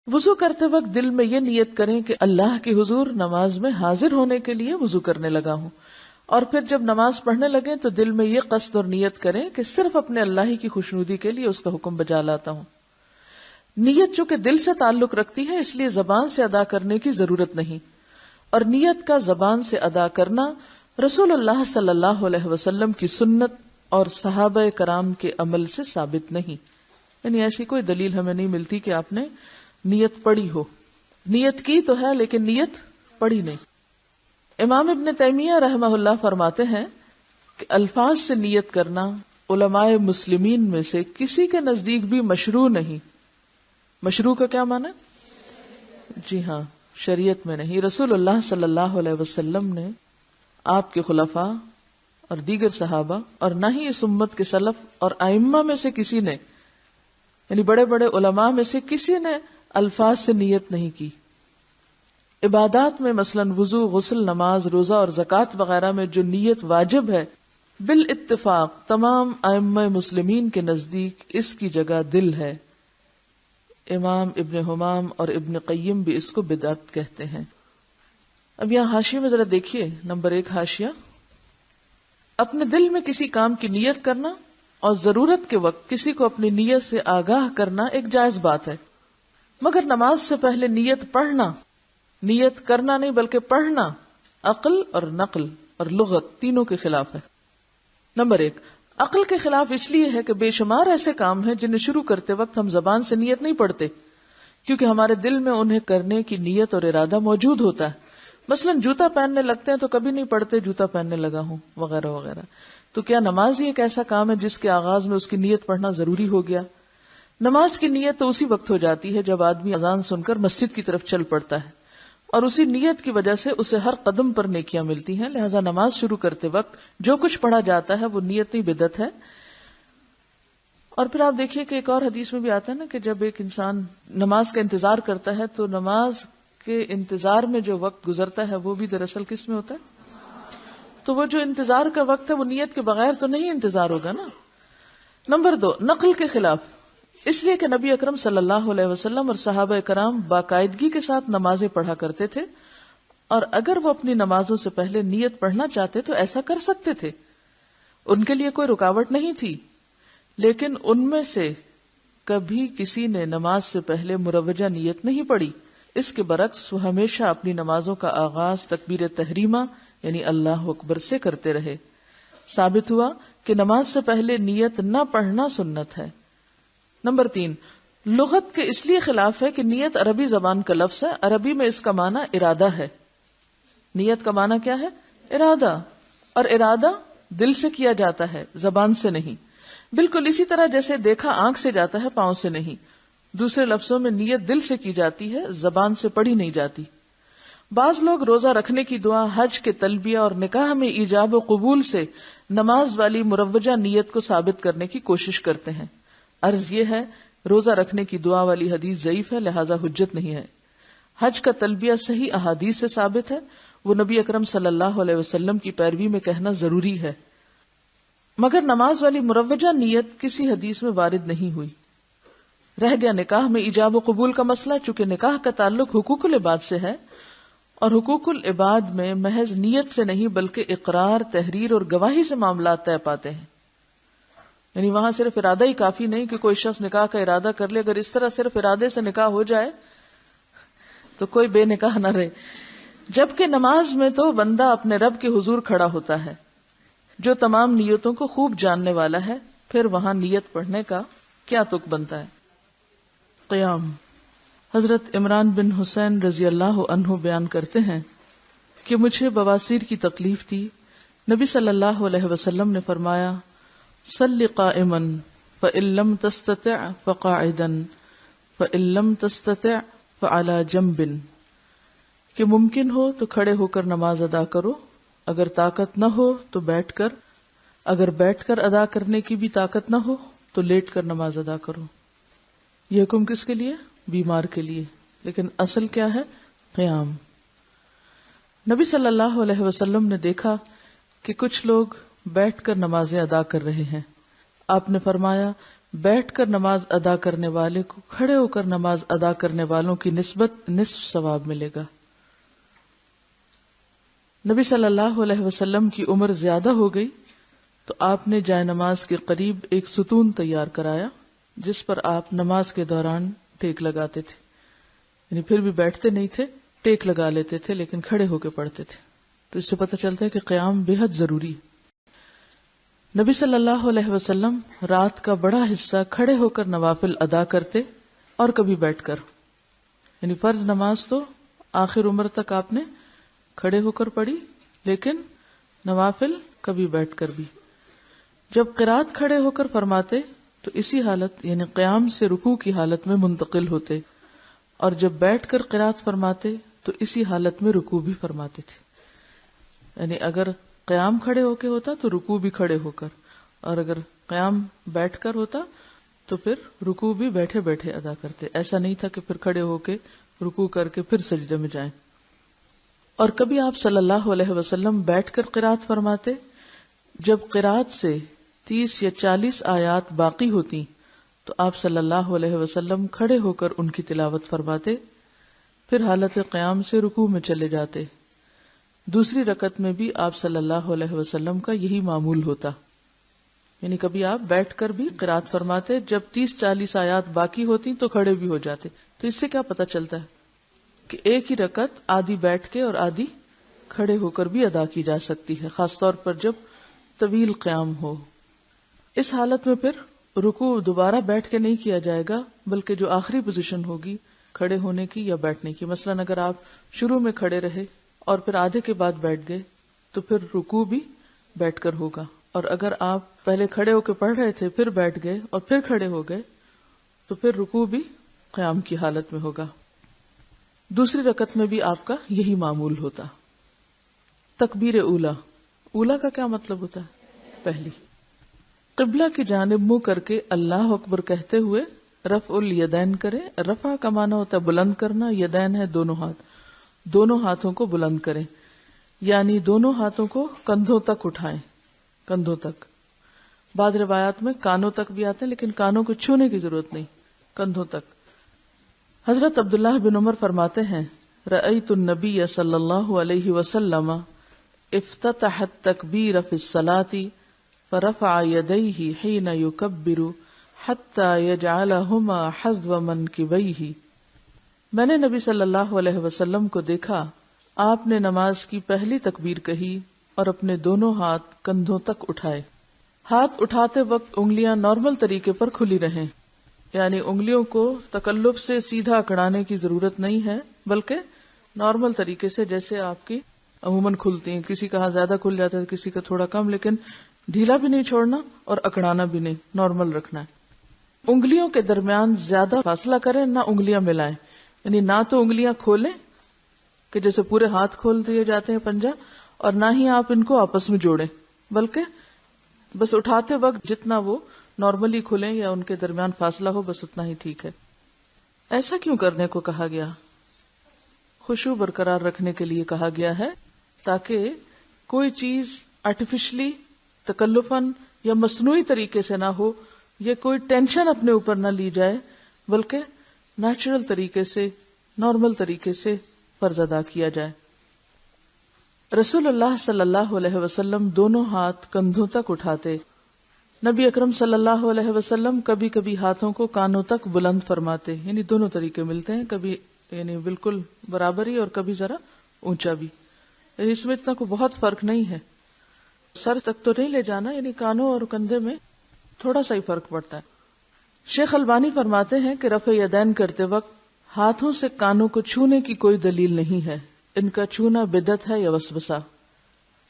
وضو کرتے وقت دل میں یہ نیت کریں کہ اللہ کے حضور نماز میں حاضر ہونے کے لیے وضو کرنے لگا ہوں، اور پھر جب نماز پڑھنے لگیں تو دل میں یہ قصد اور نیت کریں کہ صرف اپنے اللہ ہی کی خوشنودی کے لیے اس کا حکم بجا لاتا ہوں۔ نیت چونکہ دل سے تعلق رکھتی ہے اس لیے زبان سے ادا کرنے کی ضرورت نہیں، اور نیت کا زبان سے ادا کرنا رسول اللہ صلی اللہ علیہ وسلم کی سنت اور صحابہ کرام کے عمل سے ثابت نہیں، یعنی ایسی کوئی دلیل ہمیں نہیں ملتی کہ آپ نے نیت پڑھی ہو۔ نیت کی تو ہے لیکن نیت پڑھی نہیں۔ امام ابن تیمیہ رحمہ اللہ فرماتے ہیں کہ الفاظ سے نیت کرنا علماء مسلمین میں سے کسی کے نزدیک بھی مشروع نہیں۔ مشروع کا کیا معنی؟ جی ہاں، شریعت میں نہیں۔ رسول اللہ صلی اللہ علیہ وسلم نے، آپ کے خلفاء اور دیگر صحابہ، اور نہ ہی اس امت کے سلف اور ائمہ میں سے کسی نے، یعنی بڑے بڑے علماء میں سے کسی نے الفاظ سے نیت نہیں کی۔ عبادات میں مثلا وضو، غسل، نماز، روزہ اور زکوٰۃ وغیرہ میں جو نیت واجب ہے، بالاتفاق تمام ائمہ مسلمین کے نزدیک اس کی جگہ دل ہے۔ امام ابن حمام اور ابن قیم بھی اس کو بدعت کہتے ہیں۔ اب یہاں حاشیے میں ذرا دیکھیے، نمبر 1 حاشیہ، اپنے دل میں کسی کام کی نیت کرنا اور ضرورت کے وقت کسی کو اپنی نیت سے آگاہ کرنا ایک جائز بات ہے، مگر نماز سے پہلے نیت پڑھنا، نیت کرنا نہیں بلکہ پڑھنا، عقل اور نقل اور لغت تینوں کے خلاف ہے۔ نمبر 1، عقل کے خلاف اس لیے ہے کہ بے شمار ایسے کام ہیں جنہیں شروع کرتے وقت ہم زبان سے نیت نہیں پڑھتے، کیونکہ ہمارے دل میں انہیں کرنے کی نیت اور ارادہ موجود ہوتا ہے۔ مثلا جوتا پہننے لگتے ہیں تو کبھی نہیں پڑھتے جوتا پہننے لگا ہوں وغیرہ وغیرہ۔ تو کیا نماز ہی ایک ایسا کام ہے جس کے آغاز میں اس کی نیت پڑھنا ضروری ہو گیا؟ نماز کی نیت تو اسی وقت ہو جاتی ہے جب آدمی اذان سن کر مسجد کی طرف چل پڑتا ہے، اور اسی نیت کی وجہ سے اسے ہر قدم پر نیکیاں ملتی ہیں۔ لہذا نماز شروع کرتے وقت جو کچھ پڑھا جاتا ہے وہ نیت نہیں بدعت ہے۔ اور پھر آپ دیکھیے کہ ایک اور حدیث میں بھی آتا ہے نا کہ جب ایک انسان نماز کا انتظار کرتا ہے تو نماز کے انتظار میں جو وقت گزرتا ہے وہ بھی دراصل کس میں ہوتا ہے؟ تو وہ جو انتظار کا وقت ہے وہ نیت کے بغیر تو نہیں انتظار ہوگا نا۔ نمبر 2، نقل کے خلاف، اس لیے کہ نبی اکرم صلی اللہ علیہ وسلم اور صحابہ کرام باقاعدگی کے ساتھ نمازیں پڑھا کرتے تھے، اور اگر وہ اپنی نمازوں سے پہلے نیت پڑھنا چاہتے تو ایسا کر سکتے تھے، ان کے لیے کوئی رکاوٹ نہیں تھی۔ لیکن ان میں سے کبھی کسی نے نماز سے پہلے مروجہ نیت نہیں پڑھی۔ اس کے برعکس وہ ہمیشہ اپنی نمازوں کا آغاز تکبیر تحریمہ یعنی اللہ اکبر سے کرتے رہے۔ ثابت ہوا کہ نماز سے پہلے نیت نہ پڑھنا سنت ہے۔ نمبر 3، لغت کے اس لیے خلاف ہے کہ نیت عربی زبان کا لفظ ہے، عربی میں اس کا معنی ارادہ ہے۔ نیت کا معنی کیا ہے؟ ارادہ، اور ارادہ دل سے کیا جاتا ہے، زبان سے نہیں۔ بالکل اسی طرح جیسے دیکھا آنکھ سے جاتا ہے، پاؤں سے نہیں۔ دوسرے لفظوں میں نیت دل سے کی جاتی ہے، زبان سے پڑھی نہیں جاتی۔ بعض لوگ روزہ رکھنے کی دعا، حج کے تلبیہ اور نکاح میں ایجاب و قبول سے نماز والی مروجہ نیت کو ثابت کرنے کی کوشش کرتے ہیں۔ عرض یہ ہے، روزہ رکھنے کی دعا والی حدیث ضعیف ہے، لہذا حجت نہیں ہے۔ حج کا تلبیہ صحیح احادیث سے ثابت ہے، وہ نبی اکرم صلی اللہ علیہ وسلم کی پیروی میں کہنا ضروری ہے، مگر نماز والی مروجہ نیت کسی حدیث میں وارد نہیں ہوئی۔ رہ گیا نکاح میں ایجاب و قبول کا مسئلہ، چونکہ نکاح کا تعلق حقوق العباد سے ہے، اور حقوق العباد میں محض نیت سے نہیں بلکہ اقرار، تحریر اور گواہی سے معاملات طے پاتے ہیں۔ یعنی وہاں صرف ارادہ ہی کافی نہیں کہ کوئی شخص نکاح کا ارادہ کر لے، اگر اس طرح صرف ارادے سے نکاح ہو جائے تو کوئی بے نکاح نہ رہے۔ جبکہ نماز میں تو بندہ اپنے رب کے حضور کھڑا ہوتا ہے جو تمام نیتوں کو خوب جاننے والا ہے، پھر وہاں نیت پڑھنے کا کیا تک بنتا ہے؟ قیام۔ حضرت عمران بن حسین رضی اللہ عنہ بیان کرتے ہیں کہ مجھے بواسیر کی تکلیف تھی، نبی صلی اللہ علیہ وسلم نے فرمایا، صلی قائما فإن لم تستطع فقاعدا فإن لم تستطع فعلى جنب، کہ ممکن ہو تو کھڑے ہو کر نماز ادا کرو، اگر طاقت نہ ہو تو بیٹھ کر، اگر بیٹھ کر ادا کرنے کی بھی طاقت نہ ہو تو لیٹ کر نماز ادا کرو۔ یہ حکم کس کے لیے؟ بیمار کے لیے، لیکن اصل کیا ہے؟ قیام۔ نبی صلی اللہ علیہ وسلم نے دیکھا کہ کچھ لوگ بیٹھ کر نمازیں ادا کر رہے ہیں۔ آپ نے فرمایا، بیٹھ کر نماز ادا کرنے والے کو کھڑے ہو کر نماز ادا کرنے والوں کی نسبت نصف ثواب ملے گا۔ نبی صلی اللہ علیہ وسلم کی عمر زیادہ ہو گئی تو آپ نے جائے نماز کے قریب ایک ستون تیار کرایا جس پر آپ نماز کے دوران ٹیک لگاتے تھے، یعنی پھر بھی بیٹھتے نہیں تھے، ٹیک لگا لیتے تھے لیکن کھڑے ہو کے پڑھتے تھے۔ تو اس سے پتہ چلتا ہے کہ قیام بے حد ضروری ہے۔ نبی صلی اللہ علیہ وسلم رات کا بڑا حصہ کھڑے ہو کر نوافل ادا کرتے اور کبھی بیٹھ کر، یعنی فرض نماز تو آخر عمر تک آپ نے کھڑے ہو کر پڑھی، لیکن نوافل کبھی بیٹھ کر بھی۔ جب قرات کھڑے ہو کر فرماتے تو اسی حالت یعنی قیام سے رکوع کی حالت میں منتقل ہوتے، اور جب بیٹھ کر قرات فرماتے تو اسی حالت میں رکوع بھی فرماتے تھے، یعنی اگر قیام کھڑے ہو کے ہوتا تو رکوع بھی کھڑے ہو کر، اور اگر قیام بیٹھ کر ہوتا تو پھر رکوع بھی بیٹھے بیٹھے ادا کرتے۔ ایسا نہیں تھا کہ پھر کھڑے ہو کے رکوع کر کے پھر سجدے میں جائیں۔ اور کبھی آپ صلی اللہ علیہ وسلم بیٹھ کر قرات فرماتے، جب قرات سے 30 یا 40 آیات باقی ہوتی تو آپ صلی اللہ علیہ وسلم کھڑے ہو کر ان کی تلاوت فرماتے، پھر حالت قیام سے رکوع میں چلے جاتے۔ دوسری رکعت میں بھی آپ صلی اللہ علیہ وسلم کا یہی معمول ہوتا، یعنی کبھی آپ بیٹھ کر بھی قرات فرماتے، جب 30-40 آیات باقی ہوتی تو کھڑے بھی ہو جاتے۔ تو اس سے کیا پتہ چلتا ہے کہ ایک ہی رکعت آدھی بیٹھ کے اور آدھی کھڑے ہو کر بھی ادا کی جا سکتی ہے، خاص طور پر جب طویل قیام ہو۔ اس حالت میں پھر رکوع دوبارہ بیٹھ کے نہیں کیا جائے گا، بلکہ جو آخری پوزیشن ہوگی کھڑے ہونے کی یا بیٹھنے کی، مثلا اگر آپ شروع میں کھڑے رہے اور پھر آدھے کے بعد بیٹھ گئے تو پھر رکوع بھی بیٹھ کر ہوگا، اور اگر آپ پہلے کھڑے ہو کے پڑھ رہے تھے پھر بیٹھ گئے اور پھر کھڑے ہو گئے تو پھر رکوع بھی قیام کی حالت میں ہوگا۔ دوسری رکعت میں بھی آپ کا یہی معمول ہوتا۔ تکبیر اولا، اولا کا کیا مطلب ہوتا ہے؟ پہلی۔ قبلہ کی جانب منہ کر کے اللہ اکبر کہتے ہوئے رفع الیدین کرے۔ رفع کا معنی ہوتا ہے بلند کرنا، یدین ہے دونوں ہاتھ، دونوں ہاتھوں کو بلند کریں، یعنی دونوں ہاتھوں کو کندھوں تک اٹھائیں، کندھوں تک۔ بعض روایات میں کانوں تک بھی آتے ہیں لیکن کانوں کو چھونے کی ضرورت نہیں، کندھوں تک۔ حضرت عبداللہ بن عمر فرماتے ہیں رأیت النبی صلی اللہ علیہ وسلم افتتح التکبیر فی الصلاة فرفع یدیہ حین یکبر حتی یجعلہما حذو منکبیہ۔ میں نے نبی صلی اللہ علیہ وسلم کو دیکھا، آپ نے نماز کی پہلی تکبیر کہی اور اپنے دونوں ہاتھ کندھوں تک اٹھائے۔ ہاتھ اٹھاتے وقت انگلیاں نارمل طریقے پر کھلی رہیں، یعنی انگلیوں کو تکلف سے سیدھا اکڑانے کی ضرورت نہیں ہے، بلکہ نارمل طریقے سے جیسے آپ کی عموماً کھلتی ہیں، کسی کا ہاتھ زیادہ کھل جاتا ہے کسی کا تھوڑا کم، لیکن ڈھیلا بھی نہیں چھوڑنا اور اکڑانا بھی نہیں، نارمل رکھنا ہے۔ انگلیوں کے درمیان زیادہ فاصلہ کریں، نہ انگلیاں ملائیں، یعنی نہ تو انگلیاں کھولیں کہ جیسے پورے ہاتھ کھول دیے جاتے ہیں پنجہ، اور نہ ہی آپ ان کو آپس میں جوڑیں، بلکہ بس اٹھاتے وقت جتنا وہ نارملی کھلیں یا ان کے درمیان فاصلہ ہو بس اتنا ہی ٹھیک ہے۔ ایسا کیوں کرنے کو کہا گیا؟ خشوع برقرار رکھنے کے لیے کہا گیا ہے، تاکہ کوئی چیز آرٹیفیشلی تکلفاً یا مصنوعی طریقے سے نہ ہو، یا کوئی ٹینشن اپنے اوپر نہ لی جائے، بلکہ نیچرل طریقے سے، نارمل طریقے سے فرض ادا کیا جائے۔ رسول اللہ صلی اللہ علیہ وسلم دونوں ہاتھ کندھوں تک اٹھاتے۔ نبی اکرم صلی اللہ علیہ وسلم کبھی کبھی ہاتھوں کو کانوں تک بلند فرماتے، یعنی دونوں طریقے ملتے ہیں، کبھی یعنی بالکل برابر ہی اور کبھی ذرا اونچا بھی، یعنی اس میں اتنا کوئی بہت فرق نہیں ہے، سر تک تو نہیں لے جانا، یعنی کانوں اور کندھے میں تھوڑا سا ہی فرق پڑتا ہے۔ شیخ البانی فرماتے ہیں کہ رفع یدین کرتے وقت ہاتھوں سے کانوں کو چھونے کی کوئی دلیل نہیں ہے، ان کا چھونا بدعت ہے یا وسوسہ۔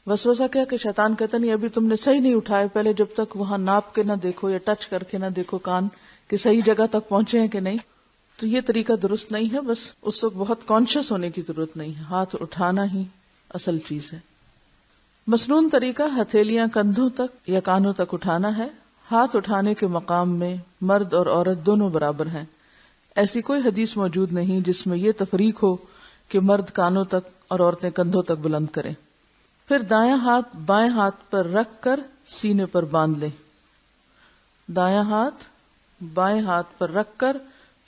وسوسہ کیا کہ شیطان کہتا نہیں ابھی تم نے صحیح نہیں اٹھائے، پہلے جب تک وہاں ناپ کے نہ دیکھو یا ٹچ کر کے نہ دیکھو کان کہ صحیح جگہ تک پہنچے ہیں کہ نہیں، تو یہ طریقہ درست نہیں ہے۔ بس اس وقت بہت کانشیس ہونے کی ضرورت نہیں ہے، ہاتھ اٹھانا ہی اصل چیز ہے۔ مسنون طریقہ ہتھیلیاں کندھوں تک یا کانوں تک اٹھانا ہے۔ ہاتھ اٹھانے کے مقام میں مرد اور عورت دونوں برابر ہیں، ایسی کوئی حدیث موجود نہیں جس میں یہ تفریق ہو کہ مرد کانوں تک اور عورتیں کندھوں تک بلند کریں۔ پھر دایاں ہاتھ بائیں ہاتھ پر رکھ کر سینے پر باندھ لیں۔ دایاں ہاتھ بائیں ہاتھ پر رکھ کر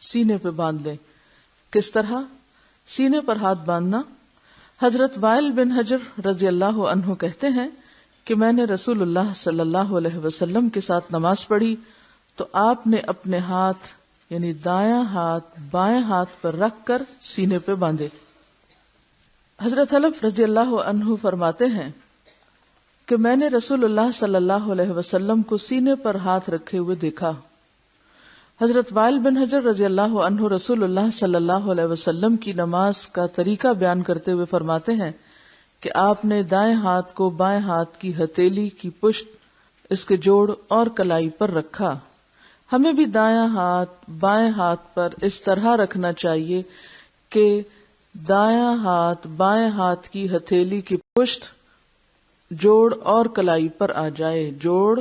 سینے پہ باندھ لیں۔ کس طرح؟ سینے پر ہاتھ باندھنا۔ حضرت وائل بن حجر رضی اللہ عنہ کہتے ہیں کہ میں نے رسول اللہ صلی اللہ علیہ وسلم کے ساتھ نماز پڑھی تو آپ نے اپنے ہاتھ یعنی دایاں ہاتھ بائیں ہاتھ پر رکھ کر سینے پہ باندھے تھے۔ حضرت حلف رضی اللہ عنہ فرماتے ہیں کہ میں نے رسول اللہ صلی اللہ علیہ وسلم کو سینے پر ہاتھ رکھے ہوئے دیکھا۔ حضرت وائل بن حجر رضی اللہ عنہ رسول اللہ صلی اللہ علیہ وسلم کی نماز کا طریقہ بیان کرتے ہوئے فرماتے ہیں کہ آپ نے دائیں ہاتھ کو بائیں ہاتھ کی ہتھیلی کی پشت، اس کے جوڑ اور کلائی پر رکھا۔ ہمیں بھی دایاں ہاتھ بائیں ہاتھ پر اس طرح رکھنا چاہیے کہ دایاں ہاتھ بائیں ہاتھ کی ہتھیلی کی پشت، جوڑ اور کلائی پر آ جائے، جوڑ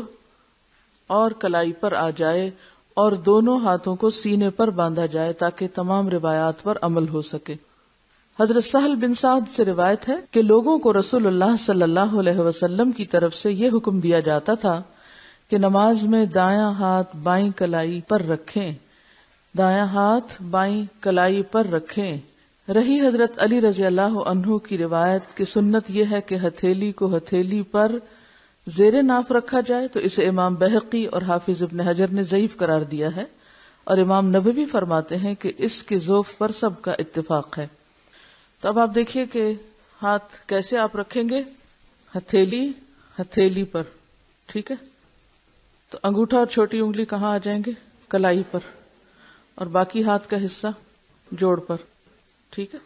اور کلائی پر آ جائے، اور دونوں ہاتھوں کو سینے پر باندھا جائے تاکہ تمام روایات پر عمل ہو سکے۔ حضرت سہل بن سعد سے روایت ہے کہ لوگوں کو رسول اللہ صلی اللہ علیہ وسلم کی طرف سے یہ حکم دیا جاتا تھا کہ نماز میں دایاں ہاتھ بائیں کلائی پر رکھیں، دایاں ہاتھ بائیں کلائی پر رکھیں۔ رہی حضرت علی رضی اللہ عنہ کی روایت کہ سنت یہ ہے کہ ہتھیلی کو ہتھیلی پر زیر ناف رکھا جائے، تو اسے امام بہقی اور حافظ ابن حجر نے ضعیف قرار دیا ہے، اور امام نووی فرماتے ہیں کہ اس کے ذوف پر سب کا اتفاق ہے۔ تو اب آپ دیکھیے کہ ہاتھ کیسے آپ رکھیں گے، ہتھیلی پر، ٹھیک ہے، تو انگوٹھا اور چھوٹی انگلی کہاں آ جائیں گے؟ کلائی پر، اور باقی ہاتھ کا حصہ جوڑ پر، ٹھیک ہے۔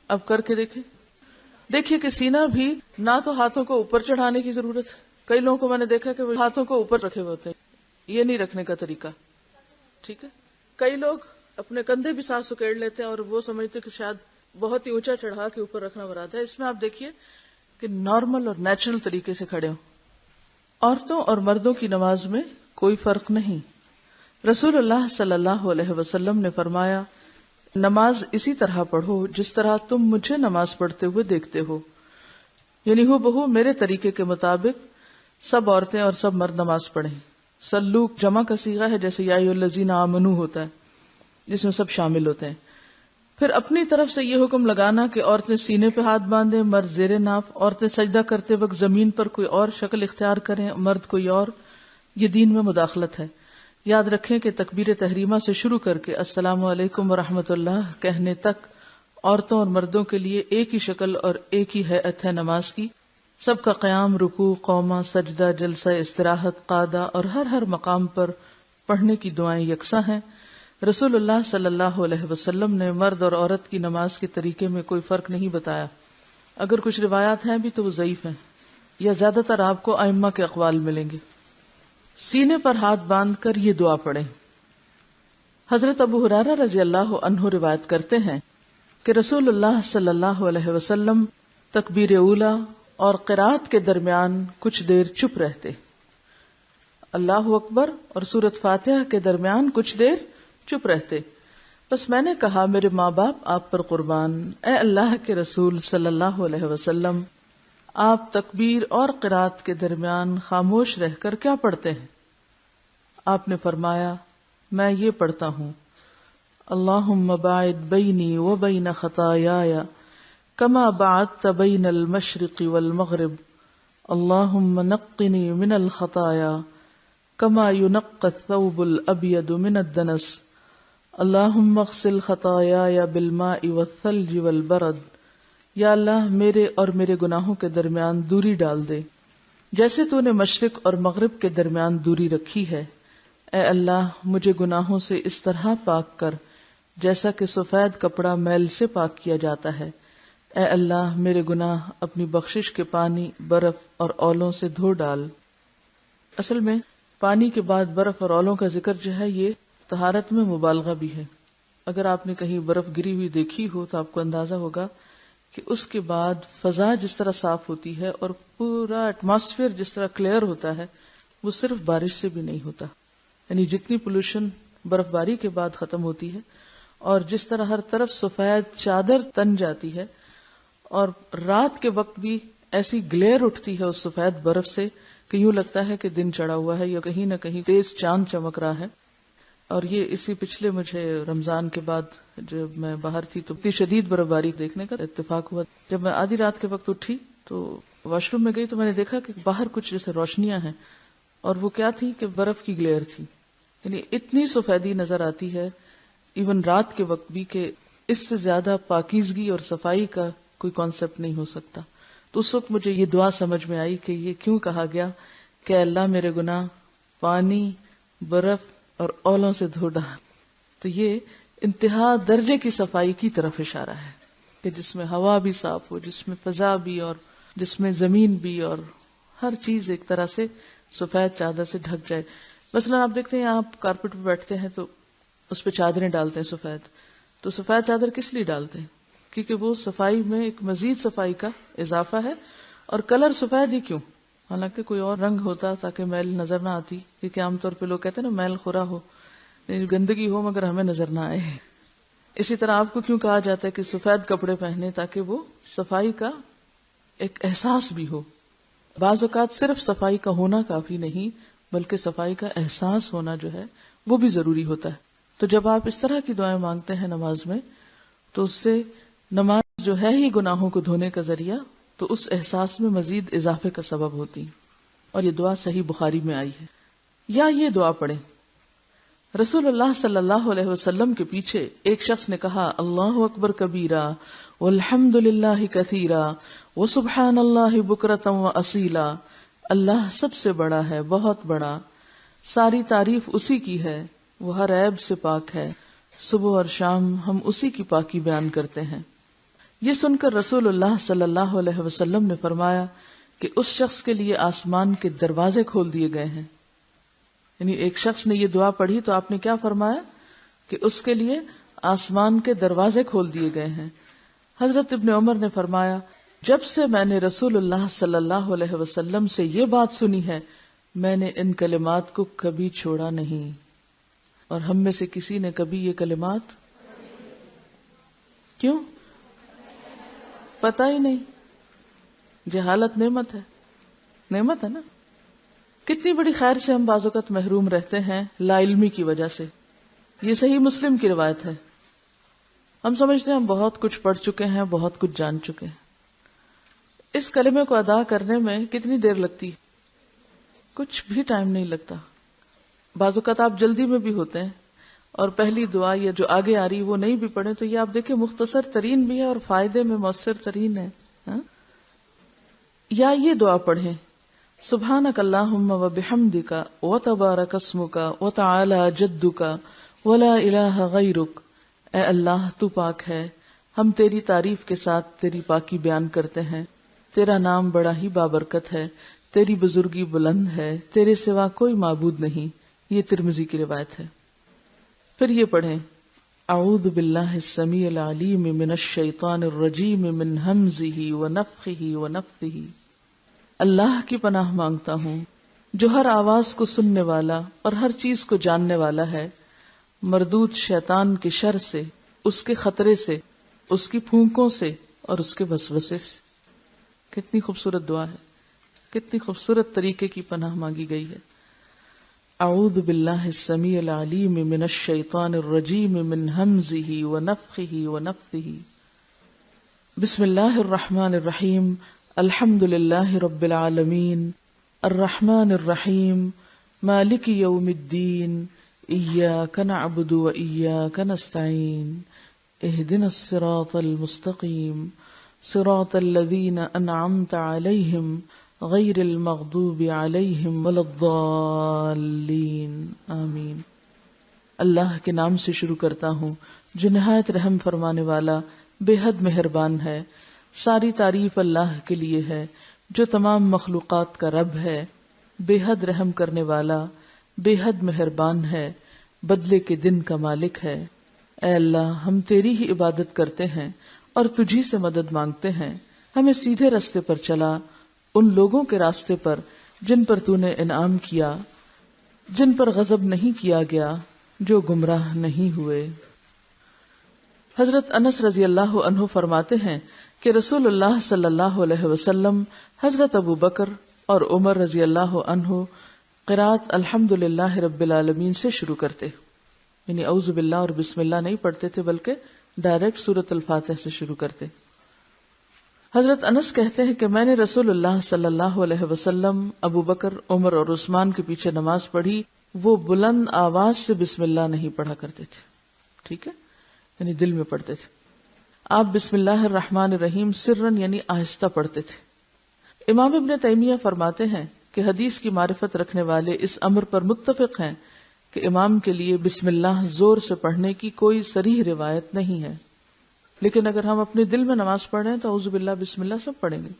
اب کر کے دیکھیے کہ سینہ بھی نہ تو ہاتھوں کو اوپر چڑھانے کی ضرورت ہے، کئی لوگوں کو میں نے دیکھا کہ وہ ہاتھوں کو اوپر رکھے ہوئے ہوتے ہیں، یہ نہیں رکھنے کا طریقہ، ٹھیک ہے۔ کئی لوگ اپنے کندھے بھی ساتھ سکیڑ لیتے ہیں اور وہ سمجھتے کہ شاید بہت ہی اونچا چڑھا کے اوپر رکھنا مراد ہے۔ اس میں آپ دیکھیے کہ نارمل اور نیچرل طریقے سے کھڑے ہوں۔ عورتوں اور مردوں کی نماز میں کوئی فرق نہیں۔ رسول اللہ صلی اللہ علیہ وسلم نے فرمایا، نماز اسی طرح پڑھو جس طرح تم مجھے نماز پڑھتے ہوئے دیکھتے ہو، یعنی ہو بہو میرے طریقے کے مطابق سب عورتیں اور سب مرد نماز پڑھیں۔ صلو جمع کا صیغہ ہے، جیسے یا ایھا الذین آمنوا ہوتا ہے جس میں سب شامل ہوتے ہیں۔ پھر اپنی طرف سے یہ حکم لگانا کہ عورتیں سینے پہ ہاتھ باندھیں، مرد زیر ناف، عورتیں سجدہ کرتے وقت زمین پر کوئی اور شکل اختیار کریں، مرد کوئی اور، یہ دین میں مداخلت ہے۔ یاد رکھیں کہ تکبیر تحریمہ سے شروع کر کے السلام علیکم ورحمۃ اللہ کہنے تک عورتوں اور مردوں کے لیے ایک ہی شکل اور ایک ہی ہیئت ہے نماز کی۔ سب کا قیام، رکوع، قومہ، سجدہ، جلسہ استراحت، قعدہ اور ہر مقام پر پڑھنے کی دعائیں یکساں ہیں۔ رسول اللہ صلی اللہ علیہ وسلم نے مرد اور عورت کی نماز کے طریقے میں کوئی فرق نہیں بتایا۔ اگر کچھ روایات ہیں بھی تو وہ ضعیف ہیں، یا زیادہ تر آپ کو ائمہ کے اقوال ملیں گے۔ سینے پر ہاتھ باندھ کر یہ دعا پڑھیں۔ حضرت ابو ہریرہ رضی اللہ عنہ روایت کرتے ہیں کہ رسول اللہ صلی اللہ علیہ وسلم تکبیر اولی اور قرات کے درمیان کچھ دیر چپ رہتے، اللہ اکبر اور سورۃ فاتحہ کے درمیان کچھ دیر چپ رہتے۔ بس میں نے کہا، میرے ماں باپ آپ پر قربان، اے اللہ کے رسول صلی اللہ علیہ وسلم، آپ تکبیر اور قرات کے درمیان خاموش رہ کر کیا پڑھتے ہیں؟ آپ نے فرمایا، میں یہ پڑھتا ہوں، اللہم باعد بینی و بین خطایای کما بعدت بین المشرق والمغرب، اللہم نقنی من الخطایا کما ینقی الثوب الابیض من الدنس، اللہم اغسل خطایای بالماء والثلج والبرد۔ یا اللہ میرے اور میرے گناہوں کے درمیان دوری ڈال دے جیسے تو نے مشرق اور مغرب کے درمیان دوری رکھی ہے۔ اے اللہ مجھے گناہوں سے اس طرح پاک کر جیسا کہ سفید کپڑا میل سے پاک کیا جاتا ہے۔ اے اللہ میرے گناہ اپنی بخشش کے پانی، برف اور اولوں سے دھو ڈال۔ اصل میں پانی کے بعد برف اور اولوں کا ذکر جو ہے یہ طہارت میں مبالغہ بھی ہے۔ اگر آپ نے کہیں برف گری ہوئی دیکھی ہو تو آپ کو اندازہ ہوگا کہ اس کے بعد فضا جس طرح صاف ہوتی ہے اور پورا ایٹماسفیئر جس طرح کلیئر ہوتا ہے، وہ صرف بارش سے بھی نہیں ہوتا۔ یعنی جتنی پولوشن برف باری کے بعد ختم ہوتی ہے اور جس طرح ہر طرف سفید چادر تن جاتی ہے، اور رات کے وقت بھی ایسی گلیئر اٹھتی ہے اس سفید برف سے کہ یوں لگتا ہے کہ دن چڑھا ہوا ہے یا کہیں نہ کہیں تیز چاند چمک رہا ہے۔ اور یہ اسی پچھلے مجھے رمضان کے بعد جب میں باہر تھی تو اتنی شدید برفباری دیکھنے کا اتفاق ہوا. جب میں آدھی رات کے وقت اٹھی تو واش روم میں گئی تو میں نے دیکھا کہ باہر کچھ جیسے روشنیاں ہیں، اور وہ کیا تھی کہ برف کی گلیئر تھی. یعنی اتنی سفیدی نظر آتی ہے ایون رات کے وقت بھی کہ اس سے زیادہ پاکیزگی اور صفائی کا کوئی کانسیپٹ نہیں ہو سکتا. تو اس وقت مجھے یہ دعا سمجھ میں آئی کہ یہ کیوں کہا گیا کہ اللہ میرے گناہ پانی، برف اور اولوں سے دھو ڈال. تو یہ انتہا درجے کی صفائی کی طرف اشارہ ہے کہ جس میں ہوا بھی صاف ہو، جس میں فضا بھی، اور جس میں زمین بھی، اور ہر چیز ایک طرح سے سفید چادر سے ڈھک جائے. مثلا آپ دیکھتے ہیں آپ کارپیٹ پہ بیٹھتے ہیں تو اس پہ چادریں ڈالتے ہیں سفید. تو سفید چادر کس لیے ڈالتے ہیں؟ کیونکہ وہ صفائی میں ایک مزید صفائی کا اضافہ ہے. اور کلر سفید ہی کیوں؟ حالانکہ کوئی اور رنگ ہوتا تاکہ میل نظر نہ آتی، کیونکہ عام طور پہ لوگ کہتے ہیں نا میل خورا ہو، گندگی ہو مگر ہمیں نظر نہ آئے. اسی طرح آپ کو کیوں کہا جاتا ہے کہ سفید کپڑے پہنے؟ تاکہ وہ صفائی کا ایک احساس بھی ہو. بعض اوقات صرف صفائی کا ہونا کافی نہیں بلکہ صفائی کا احساس ہونا جو ہے وہ بھی ضروری ہوتا ہے. تو جب آپ اس طرح کی دعائیں مانگتے ہیں نماز میں تو اس سے نماز جو ہے ہی گناہوں کو دھونے کا ذریعہ، تو اس احساس میں مزید اضافے کا سبب ہوتی. اور یہ دعا صحیح بخاری میں آئی ہے. یا یہ دعا پڑھیں، رسول اللہ صلی اللہ علیہ وسلم کے پیچھے ایک شخص نے کہا اللہ اکبر کبیرہ والحمد للہ کثیرہ وسبحان اللہ بکرۃ واصیلا. اللہ سب سے بڑا ہے، بہت بڑا، ساری تعریف اسی کی ہے، وہ ہر عیب سے پاک ہے، صبح اور شام ہم اسی کی پاکی بیان کرتے ہیں. یہ سن کر رسول اللہ صلی اللہ علیہ وسلم نے فرمایا کہ اس شخص کے لیے آسمان کے دروازے کھول دیے گئے ہیں. یعنی ایک شخص نے یہ دعا پڑھی تو آپ نے کیا فرمایا کہ اس کے لیے آسمان کے دروازے کھول دیے گئے ہیں. حضرت ابن عمر نے فرمایا جب سے میں نے رسول اللہ صلی اللہ علیہ وسلم سے یہ بات سنی ہے میں نے ان کلمات کو کبھی چھوڑا نہیں. اور ہم میں سے کسی نے کبھی یہ کلمات کیوں؟ پتہ ہی نہیں. جہالت نعمت ہے، نعمت ہے نا. کتنی بڑی خیر سے ہم بعض اوقات محروم رہتے ہیں لا علمی کی وجہ سے. یہ صحیح مسلم کی روایت ہے. ہم سمجھتے ہیں ہم بہت کچھ پڑھ چکے ہیں، بہت کچھ جان چکے ہیں. اس کلمے کو ادا کرنے میں کتنی دیر لگتی؟ کچھ بھی ٹائم نہیں لگتا. بعض اوقات آپ جلدی میں بھی ہوتے ہیں اور پہلی دعا یا جو آگے آ رہی وہ نہیں بھی پڑھے تو یہ آپ دیکھیں مختصر ترین بھی ہے اور فائدے میں مؤثر ترین ہے. یا یہ دعا پڑھیں سبحانک اللہم و بحمدک و تبارک اسمک و تعالی جدک ولا الہ غیرک. اے اللہ تو پاک ہے، ہم تیری تعریف کے ساتھ تیری پاکی بیان کرتے ہیں. تیرا نام بڑا ہی بابرکت ہے، تیری بزرگی بلند ہے، تیرے سوا کوئی معبود نہیں. یہ ترمذی کی روایت ہے. پھر یہ پڑھیں اعوذ باللہ السمیع العلیم من الشیطان الرجیم من ہمزہ ونفخہ ونفثہ. اللہ کی پناہ مانگتا ہوں جو ہر آواز کو سننے والا اور ہر چیز کو جاننے والا ہے، مردود شیطان کے شر سے، اس کے خطرے سے، اس کی پھونکوں سے اور اس کے وسوسے سے. کتنی خوبصورت دعا ہے، کتنی خوبصورت طریقے کی پناہ مانگی گئی ہے. اعوذ باللہ السمیع العلیم من الشیطان الرجیم من ہمزہ ونفخہ ونفثہ. بسم اللہ الرحمن الرحیم. الحمد للہ رب العالمین الرحمن الرحیم مالک یوم الدین ایاک نعبد و ایاک نستعین اہدنا الصراط المستقیم صراط الذین انعمت علیہم غیر المغضوب علیہم ولا الضالین آمین. اللہ کے نام سے شروع کرتا ہوں جو نہایت رحم فرمانے والا بے حد مہربان ہے. ساری تعریف اللہ کے لیے ہے جو تمام مخلوقات کا رب ہے، بے حد رحم کرنے والا، بے حد مہربان ہے، بدلے کے دن کا مالک ہے. اے اللہ ہم تیری ہی عبادت کرتے ہیں اور تجھی سے مدد مانگتے ہیں. ہمیں سیدھے راستے پر چلا، ان لوگوں کے راستے پر جن پر تو نے انعام کیا، جن پر غضب نہیں کیا گیا، جو گمراہ نہیں ہوئے. حضرت انس رضی اللہ عنہ فرماتے ہیں کہ رسول اللہ صلی اللہ علیہ وسلم حضرت ابو بکر اور عمر رضی اللہ عنہ قرات الحمد للہ رب العالمین سے شروع کرتے. یعنی اعوذ باللہ اور بسم اللہ نہیں پڑھتے تھے بلکہ ڈائریکٹ سورۃ الفاتحہ سے شروع کرتے. حضرت انس کہتے ہیں کہ میں نے رسول اللہ صلی اللہ علیہ وسلم، ابو بکر، عمر اور عثمان کے پیچھے نماز پڑھی، وہ بلند آواز سے بسم اللہ نہیں پڑھا کرتے تھے. ٹھیک ہے، یعنی دل میں پڑھتے تھے. آپ بسم اللہ الرحمن الرحیم سرن یعنی آہستہ پڑھتے تھے. امام ابن تیمیہ فرماتے ہیں کہ حدیث کی معرفت رکھنے والے اس امر پر متفق ہیں کہ امام کے لیے بسم اللہ زور سے پڑھنے کی کوئی صریح روایت نہیں ہے، لیکن اگر ہم اپنے دل میں نماز پڑھ رہے ہیں تو اعوذ باللہ بسم اللہ سب پڑھیں گے.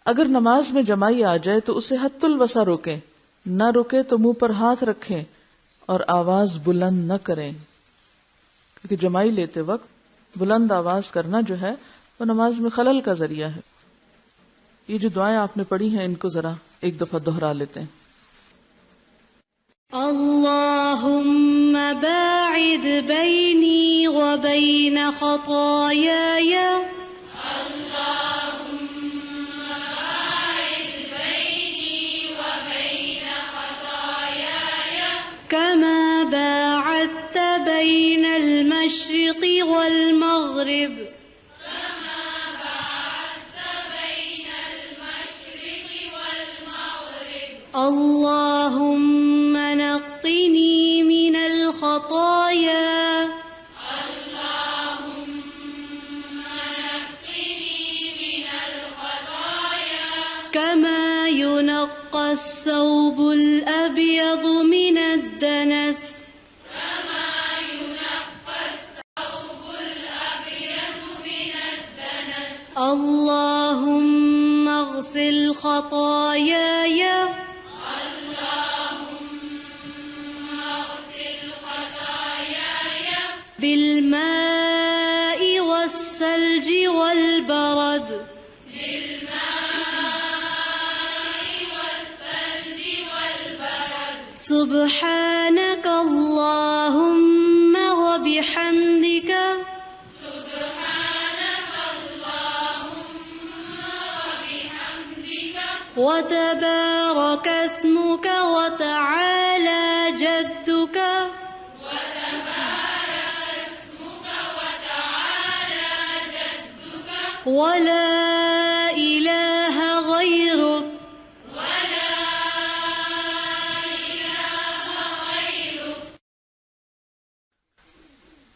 اگر نماز میں جمائی آ جائے تو اسے حد الوسع روکیں، نہ رکے تو منہ پر ہاتھ رکھیں اور آواز بلند نہ کریں، کیونکہ جمائی لیتے وقت بلند آواز کرنا جو ہے وہ نماز میں خلل کا ذریعہ ہے. یہ جو دعائیں آپ نے پڑھی ہیں ان کو ذرا ایک دفعہ دہرا لیتے ہیں. اللهم باعد بيني وبين خطاياي كما باعدت بين المشرق والمغرب اللهم نقني من الخطايا كما ينقى الثوب الأبيض من الدنس اللهم اغسل خطاياي بالماء والثلج والبرد سبحانك اللهم وبحمدك وتبارك اسمك وتعالى جدك ولا إله غيرك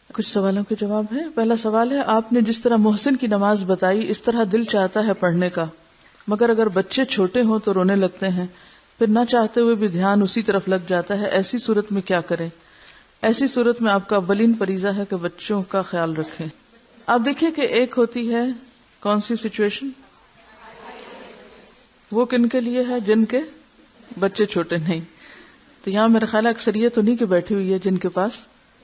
کچھ سوالوں کے جواب ہیں. پہلا سوال ہے، آپ نے جس طرح محسن کی نماز بتائی اس طرح دل چاہتا ہے پڑھنے کا، مگر اگر بچے چھوٹے ہوں تو رونے لگتے ہیں، پھر نہ چاہتے ہوئے بھی دھیان اسی طرف لگ جاتا ہے، ایسی صورت میں کیا کریں؟ ایسی صورت میں آپ کا اولین فریضہ ہے کہ بچوں کا خیال رکھیں. آپ دیکھیں کہ ایک ہوتی ہے کون سی سچویشن، وہ کن کے لیے ہے؟ جن کے بچے چھوٹے نہیں. تو یہاں میرا خیال ہے اکثریت انہی کے بیٹھی ہوئی ہے جن کے پاس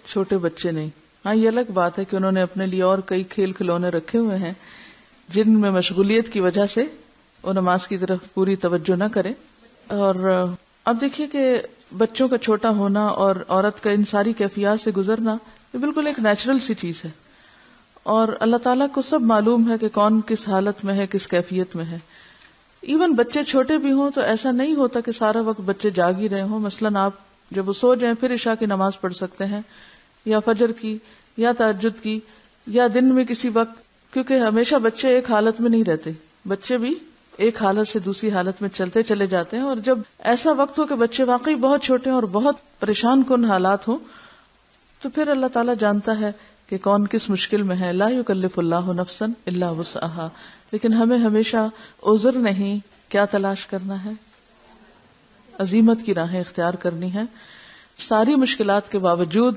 چھوٹے بچے نہیں. ہاں یہ الگ بات ہے کہ انہوں نے اپنے لیے اور کئی کھیل کھلونے رکھے ہوئے ہیں جن میں مشغولیت کی وجہ سے وہ نماز کی طرف پوری توجہ نہ کریں. اور اب دیکھیے کہ بچوں کا چھوٹا ہونا اور عورت کا ان ساری کیفیات سے گزرنا یہ بالکل ایک نیچرل سی چیز ہے، اور اللہ تعالیٰ کو سب معلوم ہے کہ کون کس حالت میں ہے، کس کیفیت میں ہے. ایون بچے چھوٹے بھی ہوں تو ایسا نہیں ہوتا کہ سارا وقت بچے جاگ ہی رہے ہوں. مثلاً آپ جب وہ سو جائیں پھر عشاء کی نماز پڑھ سکتے ہیں، یا فجر کی، یا تہجد کی، یا دن میں کسی وقت، کیونکہ ہمیشہ بچے ایک حالت میں نہیں رہتے، بچے بھی ایک حالت سے دوسری حالت میں چلتے چلے جاتے ہیں. اور جب ایسا وقت ہو کہ بچے واقعی بہت چھوٹے ہیں اور بہت پریشان کن حالات ہوں تو پھر اللہ تعالیٰ جانتا ہے کہ کون کس مشکل میں ہے. لا یکلف اللہ نفسا الا وسعہا. لیکن ہمیں ہمیشہ عذر نہیں، کیا تلاش کرنا ہے؟ عزیمت کی راہیں اختیار کرنی ہے. ساری مشکلات کے باوجود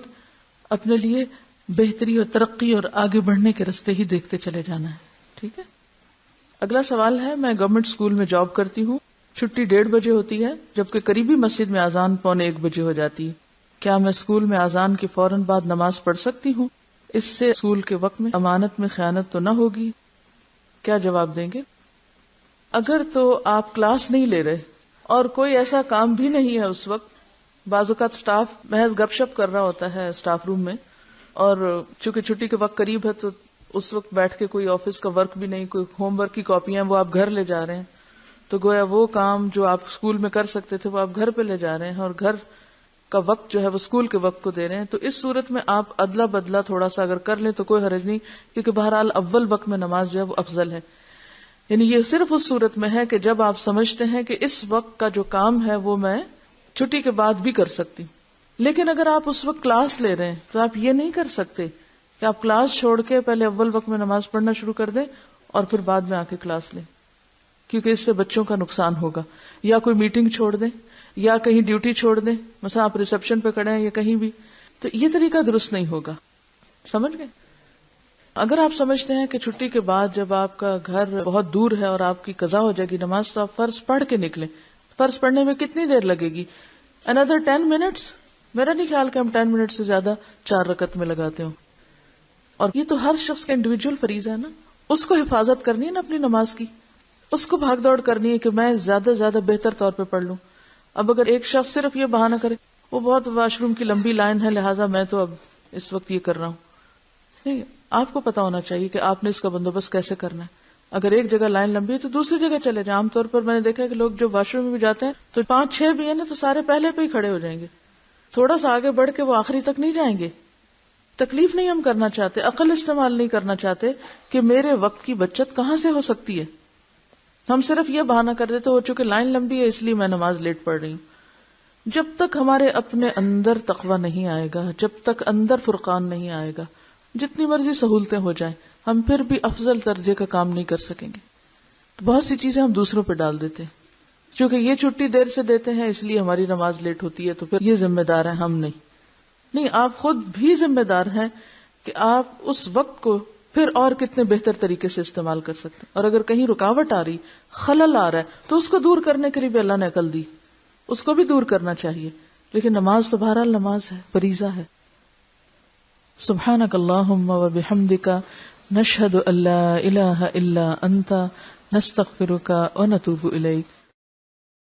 اپنے لیے بہتری اور ترقی اور آگے بڑھنے کے راستے ہی دیکھتے چلے جانا ہے. ٹھیک ہے. اگلا سوال ہے، میں گورنمنٹ اسکول میں جاب کرتی ہوں، چھٹی 1:30 بجے ہوتی ہے جبکہ قریبی مسجد میں اذان 1:45 بجے ہو جاتی ہے. کیا میں اسکول میں اذان کے فوراً بعد نماز پڑھ سکتی ہوں؟ اس سے اسکول کے وقت میں امانت میں خیانت تو نہ ہوگی؟ کیا جواب دیں گے؟ اگر تو آپ کلاس نہیں لے رہے اور کوئی ایسا کام بھی نہیں ہے اس وقت، بعض اوقات اسٹاف محض گپ شپ کر رہا ہوتا ہے اسٹاف روم میں، اور چونکہ چھٹی کے وقت قریب ہے تو اس وقت بیٹھ کے کوئی آفس کا ورک بھی نہیں، کوئی ہوم ورک کی کاپیاں وہ آپ گھر لے جا رہے ہیں، تو گویا وہ کام جو آپ اسکول میں کر سکتے تھے وہ آپ گھر پہ لے جا رہے ہیں، اور گھر کا وقت جو ہے وہ اسکول کے وقت کو دے رہے ہیں، تو اس صورت میں آپ ادلا بدلا تھوڑا سا اگر کر لیں تو کوئی حرج نہیں، کیونکہ بہرحال اول وقت میں نماز جو ہے وہ افضل ہے. یعنی یہ صرف اس صورت میں ہے کہ جب آپ سمجھتے ہیں کہ اس وقت کا جو کام ہے وہ میں چھٹی کے بعد بھی کر سکتی ہوں. لیکن اگر آپ اس وقت کلاس لے رہے ہیں تو آپ یہ نہیں کر سکتے کہ آپ کلاس چھوڑ کے پہلے اول وقت میں نماز پڑھنا شروع کر دیں اور پھر بعد میں آ کے کلاس لیں، کیونکہ اس سے بچوں کا نقصان ہوگا. یا کوئی میٹنگ چھوڑ دیں یا کہیں ڈیوٹی چھوڑ دیں، مثلا آپ ریسپشن پہ کھڑے ہیں یا کہیں بھی، تو یہ طریقہ درست نہیں ہوگا. سمجھ گئے؟ اگر آپ سمجھتے ہیں کہ چھٹی کے بعد جب آپ کا گھر بہت دور ہے اور آپ کی قضا ہو جائے گی نماز، تو آپ فرض پڑھ کے نکلیں. فرض پڑھنے میں کتنی دیر لگے گی؟ another 10 minutes. میرا نہیں خیال کہ ہم 10 منٹ سے زیادہ 4 رکعت میں لگاتے ہوں. اور یہ تو ہر شخص کا انڈیویجول فریضہ ہے نا، اس کو حفاظت کرنی ہے نا اپنی نماز کی، اس کو بھاگ دوڑ کرنی ہے کہ میں زیادہ سے زیادہ بہتر طور پہ پڑھ لوں. اب اگر ایک شخص صرف یہ بہانہ کرے وہ بہت واش روم کی لمبی لائن ہے لہٰذا میں تو اب اس وقت یہ کر رہا ہوں، نہیں، آپ کو پتا ہونا چاہیے کہ آپ نے اس کا بندوبست کیسے کرنا ہے. اگر ایک جگہ لائن لمبی ہے تو دوسری جگہ چلے جائیں. عام طور پر میں نے دیکھا ہے کہ لوگ جو واش روم میں بھی جاتے ہیں تو 5-6 بھی ہیں نا تو سارے پہلے پہ ہی کھڑے ہو جائیں گے، تھوڑا سا آگے بڑھ کے وہ آخری تک نہیں جائیں گے. تکلیف نہیں ہم کرنا چاہتے، عقل استعمال نہیں کرنا چاہتے کہ میرے وقت کی بچت کہاں سے ہو سکتی ہے. ہم صرف یہ بہانہ کر دیتے ہو چونکہ لائن لمبی ہے اس لیے میں نماز لیٹ پڑھ رہی ہوں. جب تک ہمارے اپنے اندر تقویٰ نہیں آئے گا، جب تک اندر فرقان نہیں آئے گا، جتنی مرضی سہولتیں ہو جائیں ہم پھر بھی افضل درجے کا کام نہیں کر سکیں گے. بہت سی چیزیں ہم دوسروں پہ ڈال دیتے ہیں، چونکہ یہ چھٹی دیر سے دیتے ہیں اس لیے ہماری نماز لیٹ ہوتی ہے، تو پھر یہ ذمہ دار ہے ہم نہیں، آپ خود بھی ذمہ دار ہیں کہ آپ اس وقت کو پھر اور کتنے بہتر طریقے سے استعمال کر سکتے ہیں. اور اگر کہیں رکاوٹ آ رہی، خلل آ رہا ہے تو اس کو دور کرنے کے لیے بھی اللہ نے عقل دی، اس کو بھی دور کرنا چاہیے. لیکن نماز تو بہرحال نماز ہے، فریضہ ہے. سبحانک اللہم و بحمدک نشہد ان لا الہ الا انت نستغفرک و نتوب الیک.